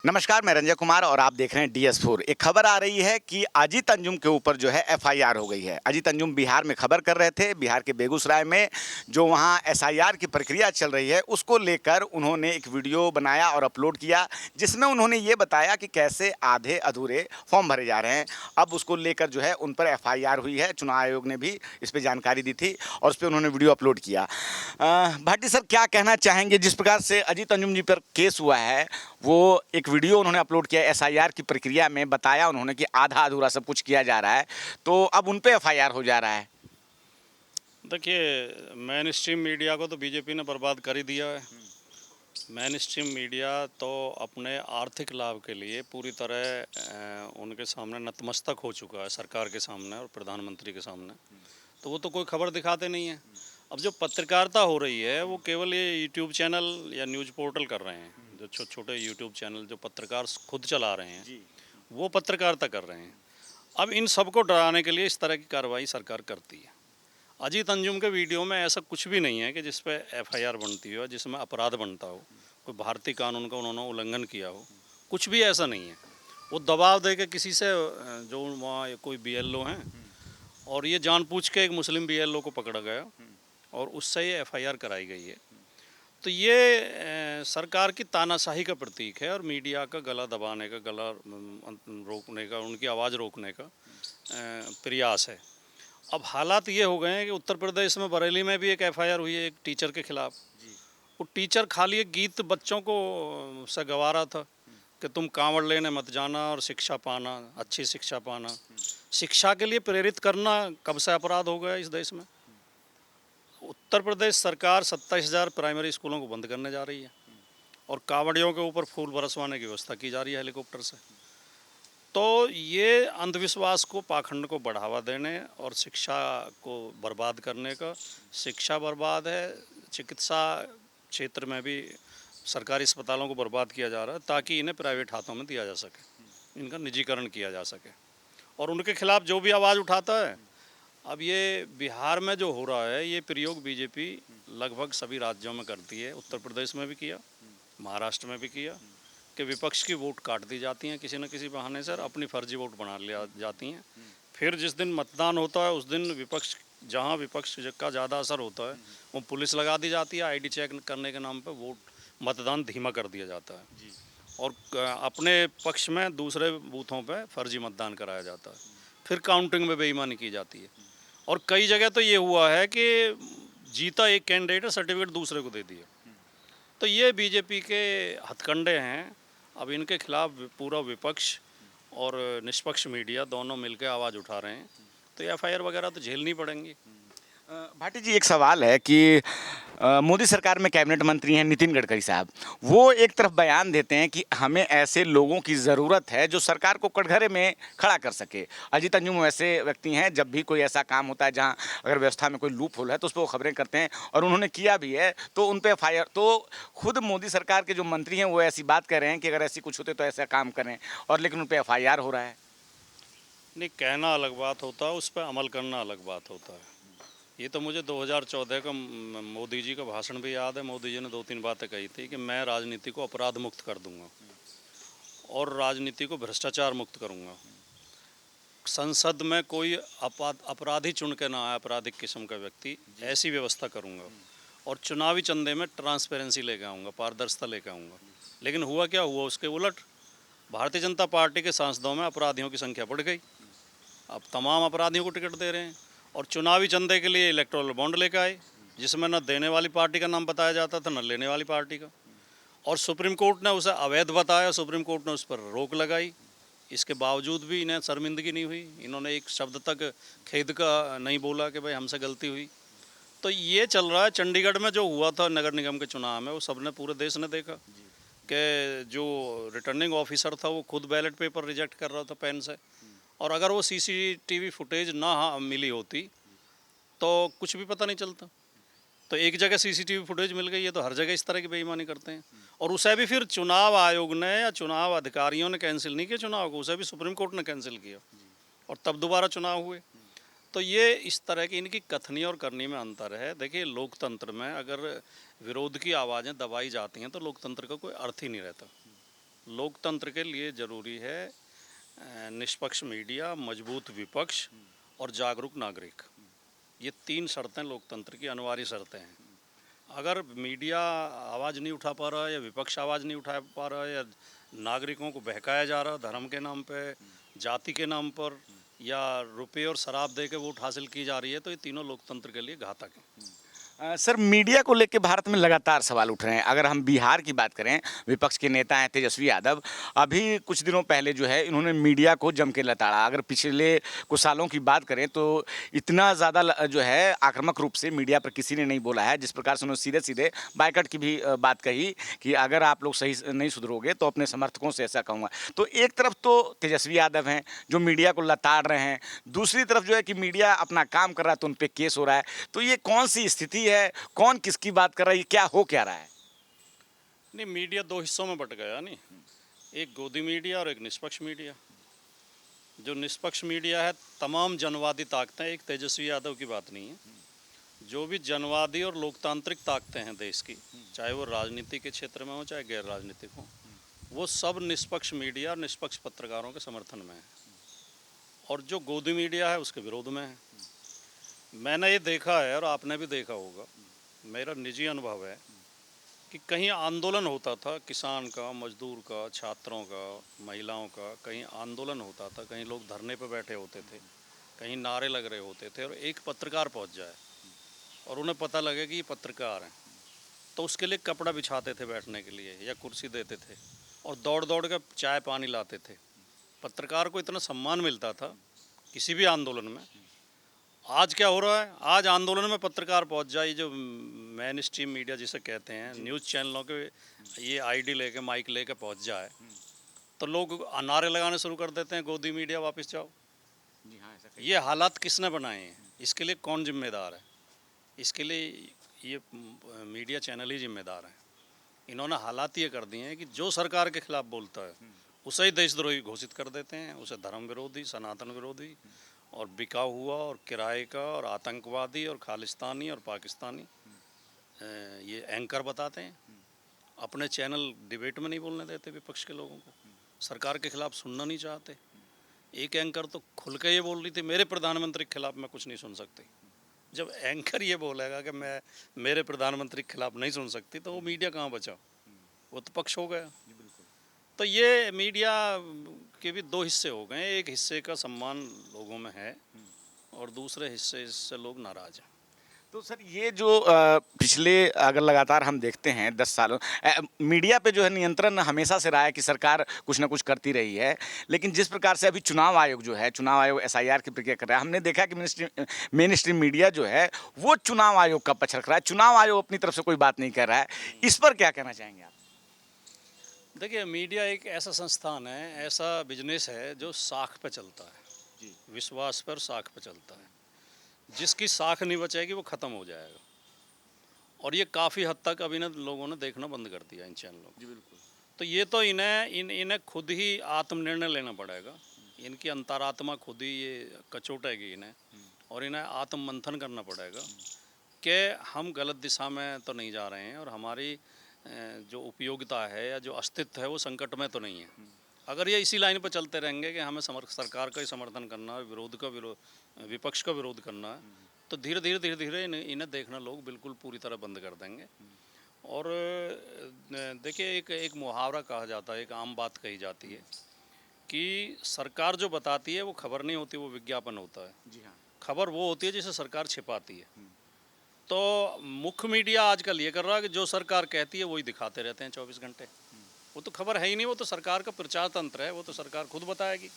नमस्कार, मैं रंजय कुमार और आप देख रहे हैं DS4। एक खबर आ रही है कि अजीत अंजुम के ऊपर जो है FIR हो गई है। अजीत अंजुम बिहार में खबर कर रहे थे। बिहार के बेगूसराय में जो वहाँ SIR की प्रक्रिया चल रही है उसको लेकर उन्होंने एक वीडियो बनाया और अपलोड किया, जिसमें उन्होंने ये बताया कि कैसे आधे अधूरे फॉर्म भरे जा रहे हैं। अब उसको लेकर जो है उन पर FIR हुई है। चुनाव आयोग ने भी इस पर जानकारी दी थी और उस पर उन्होंने वीडियो अपलोड किया। भाटी सर, क्या कहना चाहेंगे? जिस प्रकार से अजीत अंजुम जी पर केस हुआ है, वो एक वीडियो उन्होंने अपलोड किया SIR की प्रक्रिया में, बताया उन्होंने कि आधा अधूरा सब कुछ किया जा रहा है, तो अब उन पे FIR हो जा रहा है। देखिए, मेन स्ट्रीम मीडिया को तो बीजेपी ने बर्बाद कर ही दिया है। मेन स्ट्रीम मीडिया तो अपने आर्थिक लाभ के लिए पूरी तरह उनके सामने नतमस्तक हो चुका है, सरकार के सामने और प्रधानमंत्री के सामने। तो वो तो कोई खबर दिखाते नहीं है। अब जो पत्रकारिता हो रही है वो केवल ये यूट्यूब चैनल या न्यूज़ पोर्टल कर रहे हैं। जो छोटे छोटे यूट्यूब चैनल जो पत्रकार खुद चला रहे हैं, वो पत्रकारिता कर रहे हैं। अब इन सबको डराने के लिए इस तरह की कार्रवाई सरकार करती है। अजीत अंजुम के वीडियो में ऐसा कुछ भी नहीं है कि जिस पे FIR बनती हो, जिसमें अपराध बनता हो, कोई भारतीय कानून का उन्होंने उल्लंघन किया हो, कुछ भी ऐसा नहीं है। वो दबाव दे के किसी से जो वहाँ कोई BLO हैं और ये जानबूझ के एक मुस्लिम BLO को पकड़ा गया और उससे ये FIR कराई गई है। तो ये सरकार की तानाशाही का प्रतीक है और मीडिया का गला दबाने का, गला रोकने का, उनकी आवाज़ रोकने का प्रयास है। अब हालात ये हो गए हैं कि उत्तर प्रदेश में बरेली में भी एक FIR हुई है एक टीचर के खिलाफ। वो टीचर खाली एक गीत बच्चों को से गवा रहा था कि तुम कांवड़ लेने मत जाना और शिक्षा पाना, अच्छी शिक्षा पाना। शिक्षा के लिए प्रेरित करना कब से अपराध हो गया इस देश में। उत्तर प्रदेश सरकार 27,000 प्राइमरी स्कूलों को बंद करने जा रही है और कांवड़ियों के ऊपर फूल बरसवाने की व्यवस्था की जा रही है हेलीकॉप्टर से। तो ये अंधविश्वास को, पाखंड को बढ़ावा देने और शिक्षा को बर्बाद करने का, शिक्षा बर्बाद है, चिकित्सा क्षेत्र में भी सरकारी अस्पतालों को बर्बाद किया जा रहा है ताकि इन्हें प्राइवेट हाथों में दिया जा सके, इनका निजीकरण किया जा सके। और उनके खिलाफ जो भी आवाज़ उठाता है, अब ये बिहार में जो हो रहा है ये प्रयोग बीजेपी लगभग सभी राज्यों में करती है। उत्तर प्रदेश में भी किया, महाराष्ट्र में भी किया कि विपक्ष की वोट काट दी जाती हैं किसी न किसी बहाने से और अपनी फर्जी वोट बना लिया जाती हैं। फिर जिस दिन मतदान होता है उस दिन विपक्ष, जहां विपक्ष का ज़्यादा असर होता है, वो पुलिस लगा दी जाती है। ID चेक करने के नाम पर वोट मतदान धीमा कर दिया जाता है और अपने पक्ष में दूसरे बूथों पर फर्जी मतदान कराया जाता है। फिर काउंटिंग में बेईमानी की जाती है और कई जगह तो ये हुआ है कि जीता एक कैंडिडेट है, सर्टिफिकेट दूसरे को दे दिया। तो ये बीजेपी के हथकंडे हैं। अब इनके खिलाफ पूरा विपक्ष और निष्पक्ष मीडिया दोनों मिलकर आवाज़ उठा रहे हैं, तो FIR वगैरह तो झेलनी पड़ेंगी। भाटी जी, एक सवाल है कि मोदी सरकार में कैबिनेट मंत्री हैं नितिन गडकरी साहब। वो एक तरफ बयान देते हैं कि हमें ऐसे लोगों की ज़रूरत है जो सरकार को कटघरे में खड़ा कर सके। अजीत अंजुम वैसे व्यक्ति हैं, जब भी कोई ऐसा काम होता है जहां अगर व्यवस्था में कोई लूप होल है तो उस पर वो खबरें करते हैं और उन्होंने किया भी है, तो उन पर FIR। तो खुद मोदी सरकार के जो मंत्री हैं वो ऐसी बात कर रहे हैं कि अगर ऐसी कुछ होते तो ऐसा काम करें, और लेकिन उन पर FIR हो रहा है। नहीं, कहना अलग बात होता है, उस पर अमल करना अलग बात होता है। ये तो मुझे 2014 का मोदी जी का भाषण भी याद है। मोदी जी ने 2-3 बातें कही थी कि मैं राजनीति को अपराध मुक्त कर दूंगा और राजनीति को भ्रष्टाचार मुक्त करूंगा। संसद में कोई अपराधी चुन के ना आए, आपराधिक किस्म का व्यक्ति, ऐसी व्यवस्था करूंगा और चुनावी चंदे में ट्रांसपेरेंसी लेके आऊँगा, पारदर्शिता लेके आऊँगा। लेकिन हुआ क्या हुआ, उसके उलट भारतीय जनता पार्टी के सांसदों में अपराधियों की संख्या बढ़ गई। अब तमाम अपराधियों को टिकट दे रहे हैं और चुनावी चंदे के लिए इलेक्टोरल बॉन्ड लेकर आए, जिसमें न देने वाली पार्टी का नाम बताया जाता था न लेने वाली पार्टी का, और सुप्रीम कोर्ट ने उसे अवैध बताया। सुप्रीम कोर्ट ने उस पर रोक लगाई। इसके बावजूद भी इन्हें शर्मिंदगी नहीं हुई, इन्होंने एक शब्द तक खेद का नहीं बोला कि भाई हमसे गलती हुई। तो ये चल रहा है। चंडीगढ़ में जो हुआ था नगर निगम के चुनाव में, वो सबने, पूरे देश ने देखा कि जो रिटर्निंग ऑफिसर था वो खुद बैलेट पेपर रिजेक्ट कर रहा था पेन से, और अगर वो CCTV फुटेज ना मिली होती तो कुछ भी पता नहीं चलता। तो एक जगह CCTV फुटेज मिल गई है तो हर जगह इस तरह की बेईमानी करते हैं। और उसे भी फिर चुनाव आयोग ने या चुनाव अधिकारियों ने कैंसिल नहीं किया चुनाव को, उसे भी सुप्रीम कोर्ट ने कैंसिल किया और तब दोबारा चुनाव हुए। तो ये इस तरह की इनकी कथनी और करनी में अंतर है। देखिए, लोकतंत्र में अगर विरोध की आवाज़ें दबाई जाती हैं तो लोकतंत्र का कोई अर्थ ही नहीं रहता। लोकतंत्र के लिए ज़रूरी है निष्पक्ष मीडिया, मजबूत विपक्ष और जागरूक नागरिक। ये 3 शर्तें लोकतंत्र की अनिवार्य शर्तें हैं। अगर मीडिया आवाज़ नहीं उठा पा रहा है या विपक्ष आवाज़ नहीं उठा पा रहा है या नागरिकों को बहकाया जा रहा है धर्म के नाम पे, जाति के नाम पर या रुपये और शराब दे के वोट हासिल की जा रही है, तो ये तीनों लोकतंत्र के लिए घातक हैं। सर, मीडिया को लेकर भारत में लगातार सवाल उठ रहे हैं। अगर हम बिहार की बात करें, विपक्ष के नेता हैं तेजस्वी यादव, अभी कुछ दिनों पहले जो है इन्होंने मीडिया को जम के लताड़ा। अगर पिछले कुछ सालों की बात करें तो इतना ज़्यादा जो है आक्रामक रूप से मीडिया पर किसी ने नहीं बोला है। जिस प्रकार से उन्होंने सीधे सीधे बायकट की भी बात कही कि अगर आप लोग सही नहीं सुधरोगे तो अपने समर्थकों से ऐसा कहूँगा। तो एक तरफ तो तेजस्वी यादव हैं जो मीडिया को लताड़ रहे हैं, दूसरी तरफ जो है कि मीडिया अपना काम कर रहा है तो उन पर केस हो रहा है। तो ये कौन सी स्थिति है, कौन किसकी बात कर रहा है, क्या हो क्या रहा है? नहीं, मीडिया 2 हिस्सों में बट गया नहीं, एक गोदी मीडिया और एक निष्पक्ष मीडिया। जो निष्पक्ष मीडिया है, तमाम जनवादी ताकतें, एक तेजस्वी यादव की बात नहीं है, जो भी जनवादी और लोकतांत्रिक ताकतें हैं देश की, चाहे वो राजनीति के क्षेत्र में हो चाहे गैर राजनीतिक हो, वो सब निष्पक्ष मीडिया और निष्पक्ष पत्रकारों के समर्थन में है और जो गोदी मीडिया है उसके विरोध में है। मैंने ये देखा है और आपने भी देखा होगा, मेरा निजी अनुभव है कि कहीं आंदोलन होता था, किसान का, मजदूर का, छात्रों का, महिलाओं का, कहीं आंदोलन होता था, कहीं लोग धरने पर बैठे होते थे, कहीं नारे लग रहे होते थे और एक पत्रकार पहुंच जाए और उन्हें पता लगे कि ये पत्रकार हैं, तो उसके लिए कपड़ा बिछाते थे बैठने के लिए या कुर्सी देते थे और दौड़ दौड़ कर चाय पानी लाते थे। पत्रकार को इतना सम्मान मिलता था किसी भी आंदोलन में। आज क्या हो रहा है, आज आंदोलन में पत्रकार पहुंच जाए, जो मेन स्ट्रीम मीडिया जिसे कहते हैं, न्यूज़ चैनलों के ये आईडी लेके माइक लेके पहुंच जाए तो लोग नारे लगाने शुरू कर देते हैं, गोदी मीडिया वापस जाओ। जी हाँ, ऐसा ये हालात किसने बनाए हैं, इसके लिए कौन जिम्मेदार है? इसके लिए ये मीडिया चैनल ही जिम्मेदार हैं। इन्होंने हालात ये कर दिए हैं कि जो सरकार के खिलाफ बोलता है उसे ही देशद्रोही घोषित कर देते हैं, उसे धर्म विरोधी, सनातन विरोधी और बिका हुआ और किराए का और आतंकवादी और खालिस्तानी और पाकिस्तानी ये एंकर बताते हैं। अपने चैनल डिबेट में नहीं बोलने देते विपक्ष के लोगों को, सरकार के खिलाफ सुनना नहीं चाहते। एक एंकर तो खुल के ये बोल रही थी, मेरे प्रधानमंत्री के खिलाफ मैं कुछ नहीं सुन सकती। जब एंकर ये बोलेगा कि मैं मेरे प्रधानमंत्री के खिलाफ नहीं सुन सकती, तो वो मीडिया कहाँ बचा? वो तो पक्ष हो गया। तो ये मीडिया के भी 2 हिस्से हो गए, एक हिस्से का सम्मान लोगों में है और दूसरे हिस्से से लोग नाराज हैं। तो सर, ये जो पिछले अगर लगातार हम देखते हैं 10 सालों मीडिया पे जो है नियंत्रण हमेशा से रहा है कि सरकार कुछ ना कुछ करती रही है, लेकिन जिस प्रकार से अभी चुनाव आयोग जो है, चुनाव आयोग एसआईआर की प्रक्रिया कर रहा है, हमने देखा कि मेन स्ट्रीम मीडिया जो है वो चुनाव आयोग का पक्ष रख रहा है, चुनाव आयोग अपनी तरफ से कोई बात नहीं कर रहा है। इस पर क्या कहना चाहेंगे आप? देखिए, मीडिया एक ऐसा संस्थान है, ऐसा बिजनेस है जो साख पे चलता है, विश्वास पर साख पे चलता है। जिसकी साख नहीं बचेगी वो ख़त्म हो जाएगा और ये काफ़ी हद तक अभी लोगों ने देखना बंद कर दिया इन चैनलों को। तो ये तो इन्हें खुद ही आत्मनिर्णय लेना पड़ेगा, इनकी अंतरात्मा खुद ही ये कचोटेगी इन्हें और इन्हें आत्म मंथन करना पड़ेगा कि हम गलत दिशा में तो नहीं जा रहे हैं और हमारी जो उपयोगिता है या जो अस्तित्व है वो संकट में तो नहीं है। अगर ये इसी लाइन पर चलते रहेंगे कि हमें सरकार का ही समर्थन करना है, विपक्ष का विरोध करना है, तो धीरे धीरे इन्हें देखना लोग बिल्कुल पूरी तरह बंद कर देंगे। और देखिए, एक मुहावरा कहा जाता है, एक आम बात कही जाती है कि सरकार जो बताती है वो खबर नहीं होती, वो विज्ञापन होता है। जी हाँ। खबर वो होती है जिसे सरकार छिपाती है। तो मुख्य मीडिया आजकल ये कर रहा है कि जो सरकार कहती है वही दिखाते रहते हैं 24 घंटे। वो तो खबर है ही नहीं, वो तो सरकार का प्रचार तंत्र है, वो तो सरकार खुद बताएगी।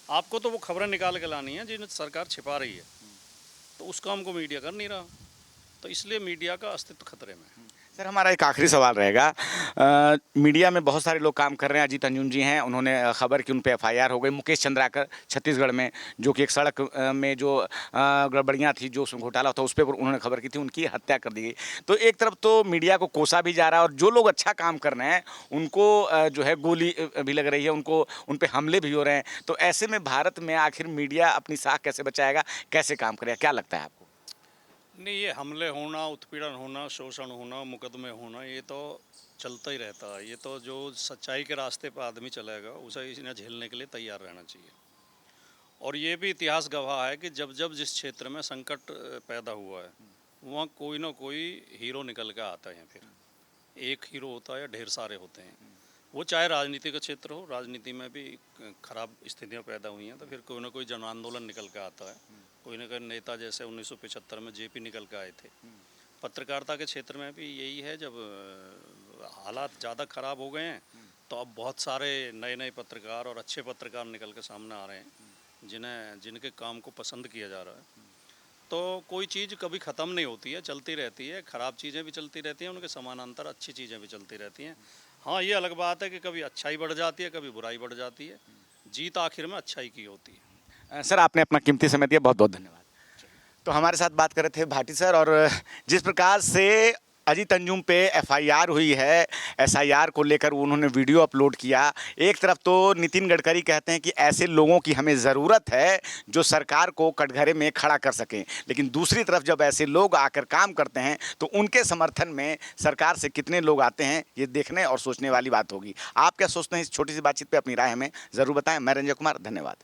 आपको तो वो खबरें निकाल के लानी है जिन्हें सरकार छिपा रही है, तो उस काम को मीडिया कर नहीं रहा, तो इसलिए मीडिया का अस्तित्व खतरे में है। सर, हमारा एक आखिरी सवाल रहेगा। मीडिया में बहुत सारे लोग काम कर रहे हैं। अजीत अंजुम जी हैं, उन्होंने खबर की उन पे एफआईआर हो गई। मुकेश चंद्राकर छत्तीसगढ़ में, जो कि एक सड़क में जो गड़बड़ियाँ थी, जो उसमें घोटाला था, उस पर उन्होंने खबर की थी, उनकी हत्या कर दी गई। तो एक तरफ तो मीडिया को कोसा भी जा रहा है और जो लोग अच्छा काम कर रहे हैं उनको जो है गोली भी लग रही है, उन पर हमले भी हो रहे हैं। तो ऐसे में भारत में आखिर मीडिया अपनी साख कैसे बचाएगा, कैसे काम करेगा, क्या लगता है आपको? नहीं, ये हमले होना, उत्पीड़न होना, शोषण होना, मुकदमे होना, ये तो चलता ही रहता है। ये तो जो सच्चाई के रास्ते पर आदमी चलेगा उसे इन्हें झेलने के लिए तैयार रहना चाहिए। और ये भी इतिहास गवाह है कि जब जब जिस क्षेत्र में संकट पैदा हुआ है वहाँ कोई ना कोई हीरो निकल के आता है। फिर एक हीरो होता है या ढेर सारे होते हैं। वो चाहे राजनीति का क्षेत्र हो, राजनीति में भी खराब स्थितियाँ पैदा हुई हैं तो फिर कोई ना कोई जन आंदोलन निकल के आता है। कोई ना कोई नेता, जैसे 1975 में जेपी निकल के आए थे। पत्रकारिता के क्षेत्र में भी यही है, जब हालात ज़्यादा ख़राब हो गए हैं तो अब बहुत सारे नए नए पत्रकार और अच्छे पत्रकार निकल के सामने आ रहे हैं जिनके काम को पसंद किया जा रहा है। तो कोई चीज़ कभी ख़त्म नहीं होती है, चलती रहती है। ख़राब चीज़ें भी चलती रहती हैं, उनके समानांतर अच्छी चीज़ें भी चलती रहती हैं। हाँ, ये अलग बात है कि कभी अच्छाई बढ़ जाती है, कभी बुराई बढ़ जाती है। जीत आखिर में अच्छाई की होती है। सर, आपने अपना कीमती समय दिया, बहुत बहुत धन्यवाद। तो हमारे साथ बात कर रहे थे भाटी सर, और जिस प्रकार से अजीत अंजुम पे एफआईआर हुई है, एसआईआर को लेकर उन्होंने वीडियो अपलोड किया। एक तरफ तो नितिन गडकरी कहते हैं कि ऐसे लोगों की हमें ज़रूरत है जो सरकार को कटघरे में खड़ा कर सकें, लेकिन दूसरी तरफ जब ऐसे लोग आकर काम करते हैं तो उनके समर्थन में सरकार से कितने लोग आते हैं, ये देखने और सोचने वाली बात होगी। आप क्या सोचते हैं इस छोटी सी बातचीत पर? अपनी राय हमें ज़रूर बताएं। मैं रंजय कुमार, धन्यवाद।